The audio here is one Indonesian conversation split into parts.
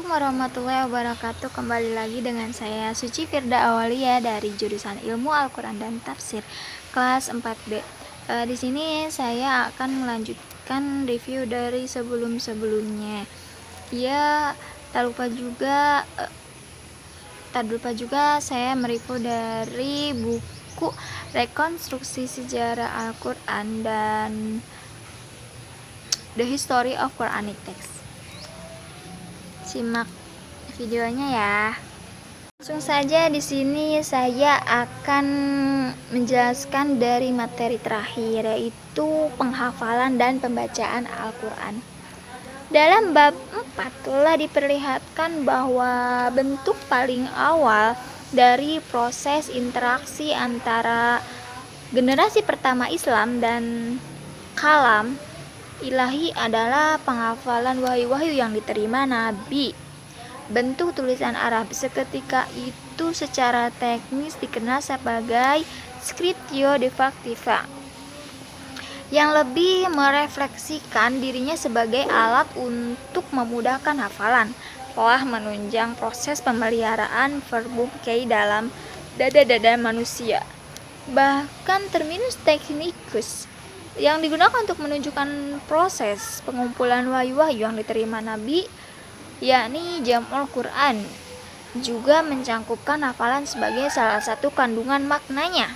Assalamualaikum warahmatullahi wabarakatuh. Kembali lagi dengan saya Suci Firda Awalia dari jurusan Ilmu Al-Quran dan Tafsir kelas 4B. Di sini saya akan melanjutkan review dari sebelum-sebelumnya. Tak lupa juga saya mereview dari buku Rekonstruksi Sejarah Al-Quran dan The History of Quranic Text. Simak videonya ya. Langsung saja di sini saya akan menjelaskan dari materi terakhir, yaitu penghafalan dan pembacaan Al-Quran. Dalam bab 4 telah diperlihatkan bahwa bentuk paling awal dari proses interaksi antara generasi pertama Islam dan kalam ilahi adalah penghafalan wahyu-wahyu yang diterima Nabi. Bentuk tulisan Arab seketika itu secara teknis dikenal sebagai scriptio defectiva, yang lebih merefleksikan dirinya sebagai alat untuk memudahkan hafalan, telah menunjang proses pemeliharaan verbum kei dalam dada-dada manusia. Bahkan terminus technicus yang digunakan untuk menunjukkan proses pengumpulan wahyu-wahyu yang diterima Nabi, yakni Jam'ul Quran, juga mencangkupkan hafalan sebagai salah satu kandungan maknanya.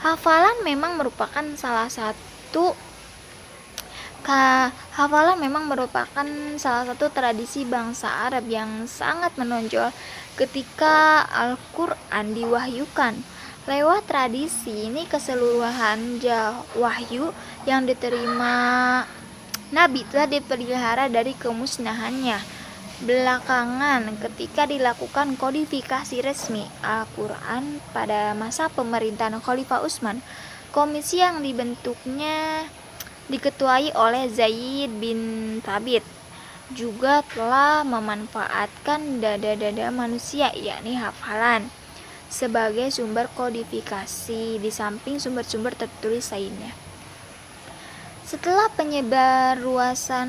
Hafalan memang merupakan salah satu tradisi bangsa Arab yang sangat menonjol ketika Al-Quran diwahyukan. Lewat tradisi ini, keseluruhan wahyu yang diterima Nabi telah dipelihara dari kemusnahannya. Belakangan, ketika dilakukan kodifikasi resmi Al-Quran pada masa pemerintahan Khalifah Utsman, komisi yang dibentuknya diketuai oleh Zaid bin Thabit juga telah memanfaatkan dada-dada manusia, yakni hafalan, sebagai sumber kodifikasi di samping sumber-sumber tertulis lainnya. Setelah penyebarluasan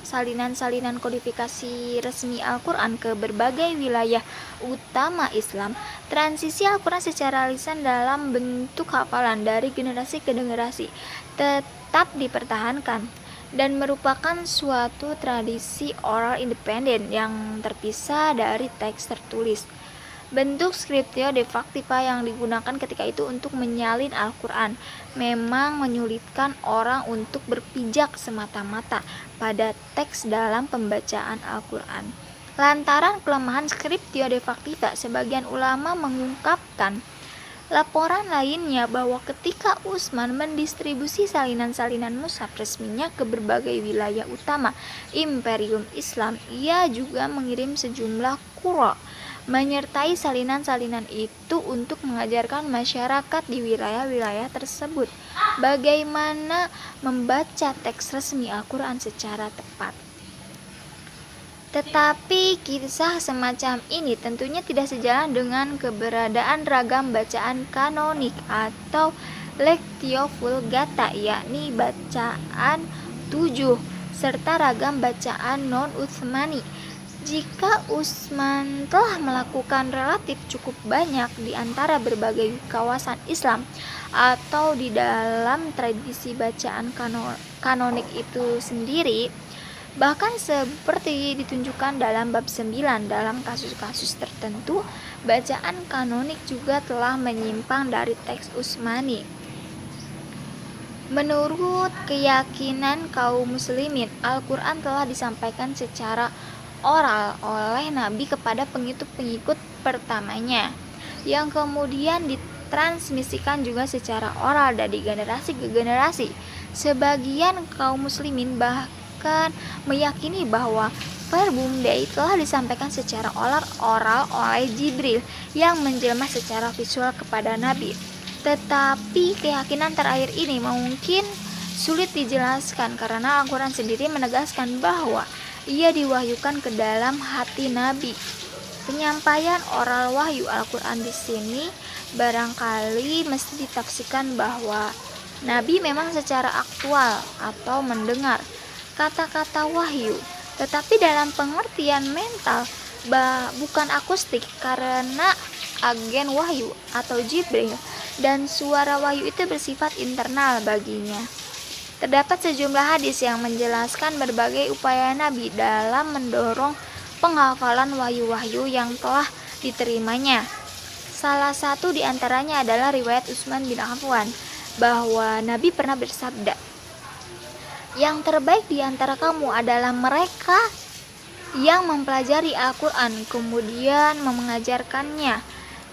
salinan-salinan kodifikasi resmi Al-Quran ke berbagai wilayah utama Islam, transisi Al-Quran secara lisan dalam bentuk hafalan dari generasi ke generasi tetap dipertahankan dan merupakan suatu tradisi oral independen yang terpisah dari teks tertulis. Bentuk scriptio defectiva yang digunakan ketika itu untuk menyalin Al-Quran memang menyulitkan orang untuk berpijak semata-mata pada teks dalam pembacaan Al-Quran. Lantaran kelemahan scriptio defectiva, sebagian ulama mengungkapkan laporan lainnya bahwa ketika Utsman mendistribusi salinan-salinan mushaf resminya ke berbagai wilayah utama Imperium Islam, ia juga mengirim sejumlah qurra menyertai salinan-salinan itu untuk mengajarkan masyarakat di wilayah-wilayah tersebut bagaimana membaca teks resmi Al-Quran secara tepat. Tetapi kisah semacam ini tentunya tidak sejalan dengan keberadaan ragam bacaan kanonik atau lectio vulgata, yakni bacaan 7, serta ragam bacaan non-Utsmani. Jika Utsman telah melakukan relatif cukup banyak di antara berbagai kawasan Islam atau di dalam tradisi bacaan kanonik itu sendiri, bahkan seperti ditunjukkan dalam bab 9, dalam kasus-kasus tertentu, bacaan kanonik juga telah menyimpang dari teks Utsmani. Menurut keyakinan kaum muslimin, Al-Quran telah disampaikan secara oral oleh Nabi kepada pengikut-pengikut pertamanya, yang kemudian ditransmisikan juga secara oral dari generasi ke generasi. Sebagian kaum muslimin bahkan meyakini bahwa verbum dei telah disampaikan secara oral oleh Jibril yang menjelma secara visual kepada Nabi. Tetapi keyakinan terakhir ini mungkin sulit dijelaskan karena Al-Quran sendiri menegaskan bahwa ia diwahyukan ke dalam hati Nabi. Penyampaian oral wahyu Al-Quran di sini barangkali mesti ditafsirkan bahwa Nabi memang secara aktual atau mendengar kata-kata wahyu tetapi dalam pengertian mental, bukan akustik, karena agen wahyu atau Jibril dan suara wahyu itu bersifat internal baginya. Terdapat sejumlah hadis yang menjelaskan berbagai upaya Nabi dalam mendorong penghafalan wahyu-wahyu yang telah diterimanya. Salah satu di antaranya adalah riwayat Utsman bin Affan bahwa Nabi pernah bersabda, "Yang terbaik di antara kamu adalah mereka yang mempelajari Al-Quran kemudian mengajarkannya."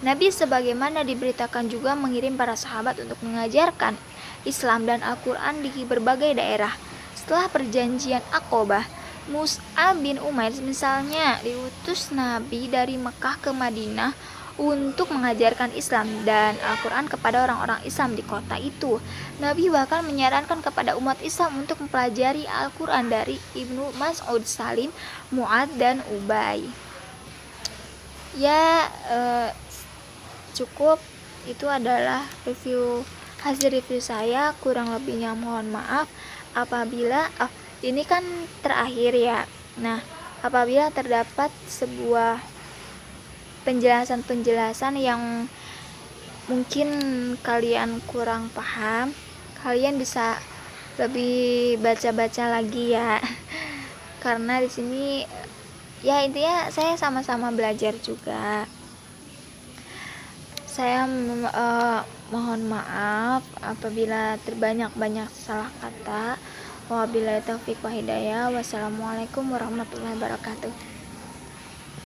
Nabi sebagaimana diberitakan juga mengirim para sahabat untuk mengajarkan Islam dan Al-Quran di berbagai daerah. Setelah perjanjian Aqobah, Mus'ab bin Umair misalnya diutus Nabi dari Mekah ke Madinah untuk mengajarkan Islam dan Al-Quran kepada orang-orang Islam di kota itu. Nabi bahkan menyarankan kepada umat Islam untuk mempelajari Al-Quran dari Ibnu Mas'ud, Salim, Mu'ad, dan Ubay. Ya, cukup. Itu adalah hasil review saya. Kurang lebihnya mohon maaf apabila ini kan terakhir ya. Nah, apabila terdapat sebuah penjelasan-penjelasan yang mungkin kalian kurang paham, kalian bisa lebih baca-baca lagi ya. Karena di sini ya intinya saya sama-sama belajar juga. Saya mohon maaf apabila terbanyak salah kata. Wabillahi taufiq wa hidayah. Wassalamualaikum warahmatullahi wabarakatuh.